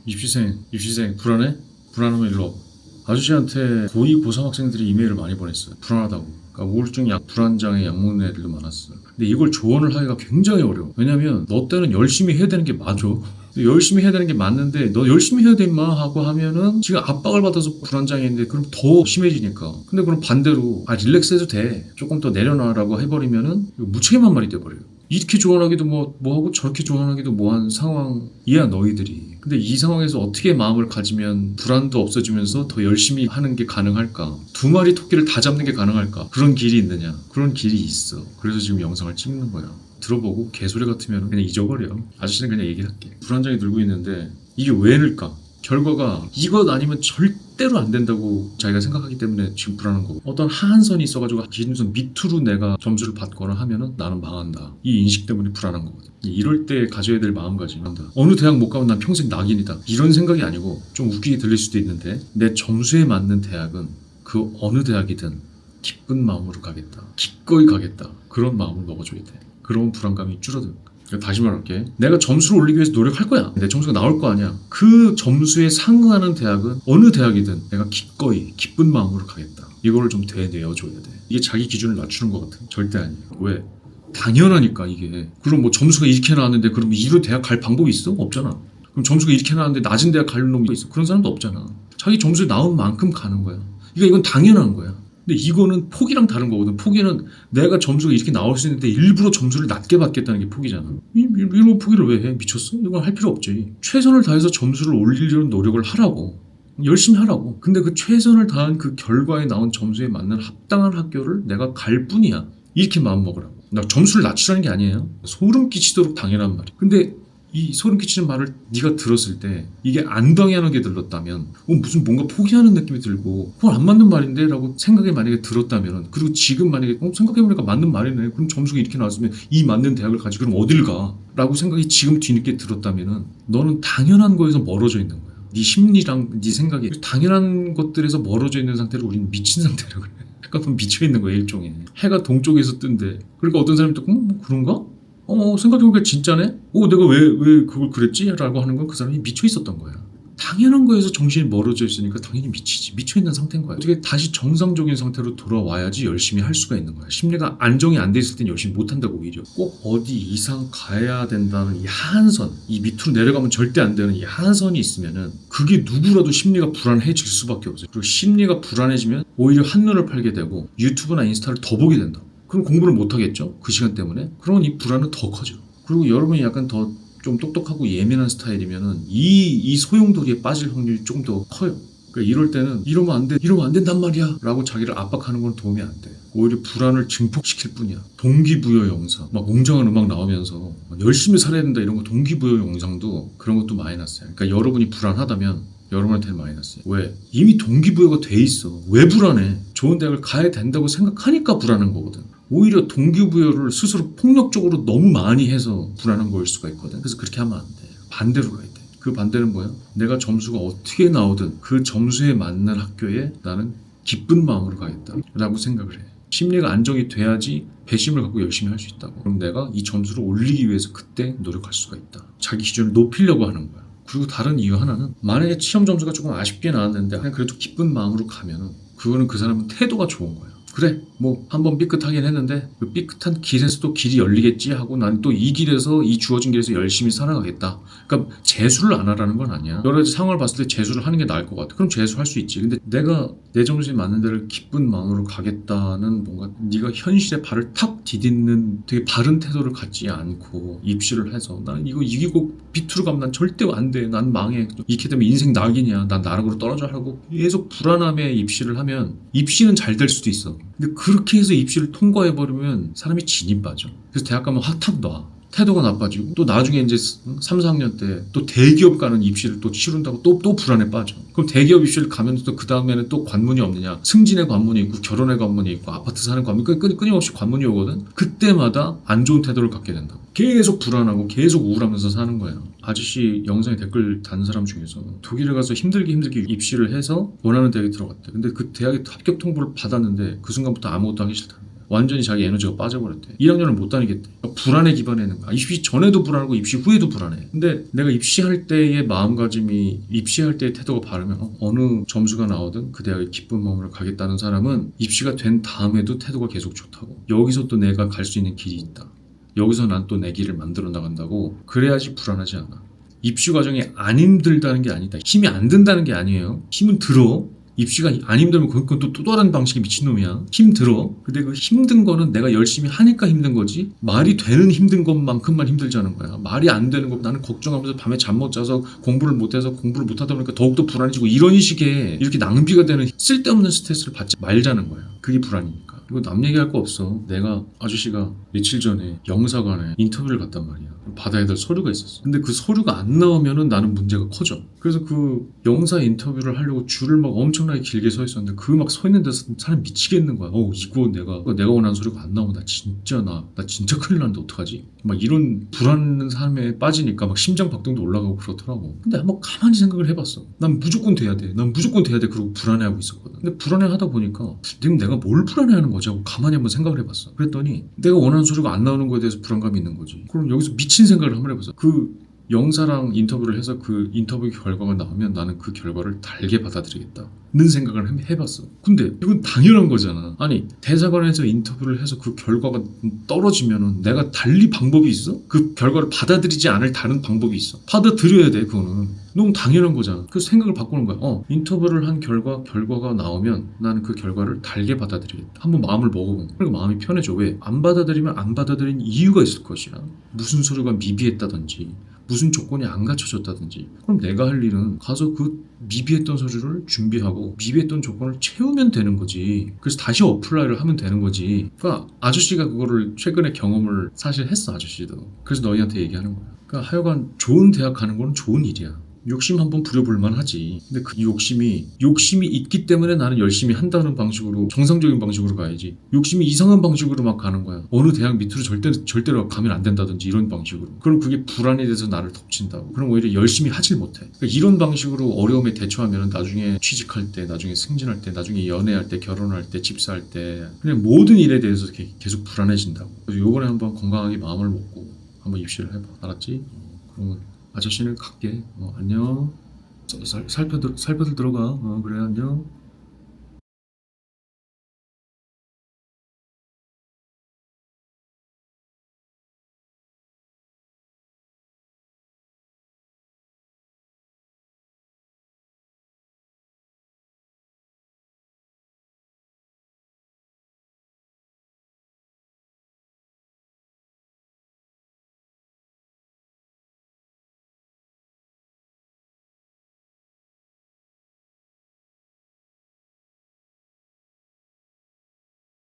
입시생 불안해? 불안하면 일로 와봐. 아저씨한테 고2, 고3 학생들이 이메일을 많이 보냈어요. 불안하다고. 그러니까 우울증 불안장애 약 먹는 애들도 많았어. 근데 이걸 조언을 하기가 굉장히 어려워. 왜냐면 너 때는 열심히 해야 되는 게 맞아. 열심히 해야 되는 게 맞는데 너 열심히 해야 돼 임마 하고 하면은 지금 압박을 받아서 불안장애인데 그럼 더 심해지니까. 근데 그럼 반대로 릴렉스 해도 돼, 조금 더 내려놔라고 해버리면은 무책임한 말이 돼버려요. 이렇게 조언하기도 뭐하고 저렇게 조언하기도 뭐한 상황이야 너희들이. 근데 이 상황에서 어떻게 마음을 가지면 불안도 없어지면서 더 열심히 하는 게 가능할까? 두 마리 토끼를 다 잡는 게 가능할까? 그런 길이 있느냐? 그런 길이 있어. 그래서 지금 영상을 찍는 거야. 들어보고 개소리 같으면 그냥 잊어버려. 아저씨는 그냥 얘기할게. 불안장애 들고 있는데 이게 왜 늘까? 결과가 이것 아니면 절대로 안 된다고 자기가 생각하기 때문에 지금 불안한 거고, 어떤 하한선이 있어가지고 기준선 밑으로 내가 점수를 받거나 하면은 나는 망한다, 이 인식 때문에 불안한 거거든. 이럴 때 가져야 될 마음가짐은 어느 대학 못 가면 난 평생 낙인이다 이런 생각이 아니고, 좀 웃기게 들릴 수도 있는데 내 점수에 맞는 대학은 그 어느 대학이든 기쁜 마음으로 가겠다, 기꺼이 가겠다, 그런 마음을 먹어줘야 돼. 그러면 불안감이 줄어든. 다시 말할게. 내가 점수를 올리기 위해서 노력할 거야. 내 점수가 나올 거 아니야. 그 점수에 상응하는 대학은 어느 대학이든 내가 기꺼이 기쁜 마음으로 가겠다, 이거를 좀 되뇌어줘야 돼. 이게 자기 기준을 낮추는 것 같아? 절대 아니에요. 왜? 당연하니까 이게. 그럼 뭐 점수가 이렇게 나왔는데 그럼 이로 대학 갈 방법이 있어? 없잖아. 그럼 점수가 이렇게 나왔는데 낮은 대학 갈 놈이 있어? 그런 사람도 없잖아. 자기 점수에 나온 만큼 가는 거야. 이건 당연한 거야. 근데 이거는 포기랑 다른 거거든. 포기는 내가 점수가 이렇게 나올 수 있는데 일부러 점수를 낮게 받겠다는 게 포기잖아. 일부러 포기를 왜 해? 미쳤어? 이건 할 필요 없지. 최선을 다해서 점수를 올리려는 노력을 하라고. 열심히 하라고. 근데 그 최선을 다한 그 결과에 나온 점수에 맞는 합당한 학교를 내가 갈 뿐이야. 이렇게 마음먹으라고. 나 점수를 낮추라는 게 아니에요. 소름 끼치도록 당연한 말이야. 근데 이 소름 끼치는 말을 네가 들었을 때 이게 안 당연하게 들렸다면, 무슨 뭔가 포기하는 느낌이 들고 그건 안 맞는 말인데 라고 생각이 만약에 들었다면, 그리고 지금 만약에 생각해보니까 맞는 말이네, 그럼 점수가 이렇게 나왔으면 이 맞는 대학을 가지, 그럼 어딜 가? 라고 생각이 지금 뒤늦게 들었다면 너는 당연한 거에서 멀어져 있는 거야. 네 심리랑 네 생각이 당연한 것들에서 멀어져 있는 상태를 우리는 미친 상태라고 그래. 그러니까 미쳐있는 거야, 일종의. 해가 동쪽에서 뜬대. 그러니까 어떤 사람이 또 뭐 그런가? 생각해보니까 진짜네? 내가 왜 그걸 그랬지? 라고 하는 건 그 사람이 미쳐 있었던 거야. 당연한 거에서 정신이 멀어져 있으니까 당연히 미치지. 미쳐있는 상태인 거야. 어떻게 다시 정상적인 상태로 돌아와야지 열심히 할 수가 있는 거야. 심리가 안정이 안 돼 있을 땐 열심히 못한다고. 오히려 꼭 어디 이상 가야 된다는 이 하한선, 이 밑으로 내려가면 절대 안 되는 이 하한선이 있으면은 그게 누구라도 심리가 불안해질 수밖에 없어요. 그리고 심리가 불안해지면 오히려 한눈을 팔게 되고 유튜브나 인스타를 더 보게 된다. 그럼 공부를 못하겠죠? 그 시간 때문에. 그러면 이 불안은 더 커져. 그리고 여러분이 약간 더 좀 똑똑하고 예민한 스타일이면은 이 소용돌이에 빠질 확률이 조금 더 커요. 그러니까 이럴 때는 이러면 안 된단 말이야 라고 자기를 압박하는 건 도움이 안 돼. 오히려 불안을 증폭시킬 뿐이야. 동기부여 영상, 막 웅장한 음악 나오면서 열심히 살아야 된다 이런 거, 동기부여 영상도 그런 것도 마이너스야. 그러니까 여러분이 불안하다면 여러분한테는 마이너스야. 왜? 이미 동기부여가 돼 있어. 왜 불안해? 좋은 대학을 가야 된다고 생각하니까 불안한 거거든. 오히려 동기부여를 스스로 폭력적으로 너무 많이 해서 불안한 거일 수가 있거든. 그래서 그렇게 하면 안 돼. 반대로 가야 돼. 그 반대는 뭐야? 내가 점수가 어떻게 나오든 그 점수에 맞는 학교에 나는 기쁜 마음으로 가겠다 라고 생각을 해. 심리가 안정이 돼야지 배심을 갖고 열심히 할 수 있다고. 그럼 내가 이 점수를 올리기 위해서 그때 노력할 수가 있다. 자기 기준을 높이려고 하는 거야. 그리고 다른 이유 하나는, 만약에 시험 점수가 조금 아쉽게 나왔는데 그냥 그래도 기쁜 마음으로 가면은 그거는 그 사람은 태도가 좋은 거야. 그래, 뭐 한번 삐끗하긴 했는데 그 삐끗한 길에서 또 길이 열리겠지 하고 난 또 이 길에서, 이 주어진 길에서 열심히 살아가겠다. 그러니까 재수를 안 하라는 건 아니야. 여러 가지 상황을 봤을 때 재수를 하는 게 나을 것 같아. 그럼 재수할 수 있지. 근데 내가 내 점수에 맞는 데를 기쁜 마음으로 가겠다는, 뭔가 네가 현실에 발을 탁 디딛는 되게 바른 태도를 갖지 않고 입시를 해서 나는 이거 이기고 비투로 가면 난 절대 안 돼, 난 망해, 이렇게 되면 인생 낙인이야, 난 나락으로 떨어져 하고 계속 불안함에 입시를 하면 입시는 잘 될 수도 있어. 근데 그렇게 해서 입시를 통과해버리면 사람이 진이 빠져. 그래서 대학 가면 확 놔. 태도가 나빠지고, 또 나중에 이제 3, 4학년 때 또 대기업 가는 입시를 또 치른다고 또 불안에 빠져. 그럼 대기업 입시를 가면 또 그 다음에는 또 관문이 없느냐. 승진의 관문이 있고 결혼의 관문이 있고 아파트 사는 관문이 끊임없이 관문이 오거든. 그때마다 안 좋은 태도를 갖게 된다고. 계속 불안하고 계속 우울하면서 사는 거예요. 아저씨 영상에 댓글 단 사람 중에서 독일에 가서 힘들게 입시를 해서 원하는 대학에 들어갔대. 근데 그 대학에 합격 통보를 받았는데 그 순간부터 아무것도 하기 싫다는 거야. 완전히 자기 에너지가 빠져버렸대. 1학년을 못 다니겠대. 그러니까 불안에 기반해 있는 거야. 입시 전에도 불안하고 입시 후에도 불안해. 근데 내가 입시할 때의 마음가짐이 입시할 때의 태도가 바르면 어느 점수가 나오든 그 대학에 기쁜 마음으로 가겠다는 사람은 입시가 된 다음에도 태도가 계속 좋다고. 여기서 또 내가 갈 수 있는 길이 있다. 여기서 난 또 내 길을 만들어 나간다고. 그래야지 불안하지 않아. 입시 과정이 안 힘들다는 게 아니다. 힘이 안 든다는 게 아니에요. 힘은 들어. 입시가 안 힘들면 그건 또 다른 방식의 미친놈이야. 힘들어. 근데 그 힘든 거는 내가 열심히 하니까 힘든 거지, 말이 되는 힘든 것만큼만 힘들지 않은 거야. 말이 안 되는 거 나는 걱정하면서 밤에 잠 못 자서 공부를 못해서 공부를 못하다 보니까 더욱더 불안해지고, 이런 식의 이렇게 낭비가 되는 쓸데없는 스트레스를 받지 말자는 거야. 그게 불안이니까. 이거 남 얘기할 거 없어. 내가 아저씨가 며칠 전에 영사관에 인터뷰를 갔단 말이야. 받아야 될 서류가 있었어. 근데 그 서류가 안 나오면은 나는 문제가 커져. 그래서 그 영사 인터뷰를 하려고 줄을 막 엄청나게 길게 서 있었는데, 그 막 서 있는 데서 사람 미치겠는 거야. 이거 내가 원하는 서류가 안 나오면 나 진짜 큰일 나는데 어떡하지? 막 이런 불안한 삶에 빠지니까 막 심장 박동도 올라가고 그렇더라고. 근데 한번 가만히 생각을 해봤어. 난 무조건 돼야 돼. 그러고 불안해하고 있었거든. 근데 불안해하다 보니까 지금 내가 뭘 불안해하는 거지 하고 가만히 한번 생각을 해봤어. 그랬더니 내가 원하는 서류가 안 나오는 거에 대해서 불안감이 있는 거지. 그럼 여기서 미친 생각을 한번 해봤어. 그 영사랑 인터뷰를 해서 그 인터뷰 결과가 나오면 나는 그 결과를 달게 받아들이겠다는 생각을 해봤어. 근데 이건 당연한 거잖아. 아니, 대사관에서 인터뷰를 해서 그 결과가 떨어지면은 내가 달리 방법이 있어? 그 결과를 받아들이지 않을 다른 방법이 있어? 받아들여야 돼. 그거는 너무 당연한 거잖아. 그 생각을 바꾸는 거야. 인터뷰를 한 결과가 나오면 나는 그 결과를 달게 받아들이겠다. 한번 마음을 먹어보고, 그리고 마음이 편해져. 왜? 안 받아들이면 안 받아들인 이유가 있을 것이야. 무슨 서류가 미비했다든지, 무슨 조건이 안 갖춰졌다든지. 그럼 내가 할 일은 가서 그 미비했던 서류를 준비하고 미비했던 조건을 채우면 되는 거지. 그래서 다시 어플라이를 하면 되는 거지. 그러니까 아저씨가 그거를 최근에 경험을 사실 했어, 아저씨도. 그래서 너희한테 얘기하는 거야. 그러니까 하여간 좋은 대학 가는 건 좋은 일이야. 욕심 한번 부려볼만 하지. 근데 그 욕심이 있기 때문에 나는 열심히 한다는 방식으로, 정상적인 방식으로 가야지. 욕심이 이상한 방식으로 막 가는 거야. 어느 대학 밑으로 절대로 가면 안 된다든지 이런 방식으로. 그럼 그게 불안이 돼서 나를 덮친다고. 그럼 오히려 열심히 하질 못해. 그러니까 이런 방식으로 어려움에 대처하면 나중에 취직할 때, 나중에 승진할 때, 나중에 연애할 때, 결혼할 때, 집사할 때, 그냥 모든 일에 대해서 계속 불안해진다고. 그래서 요번에 한번 건강하게 마음을 먹고 한번 입시를 해봐. 알았지? 그러면 아저씨는 갈게. 안녕. 살펴들 들어가. 그래, 안녕.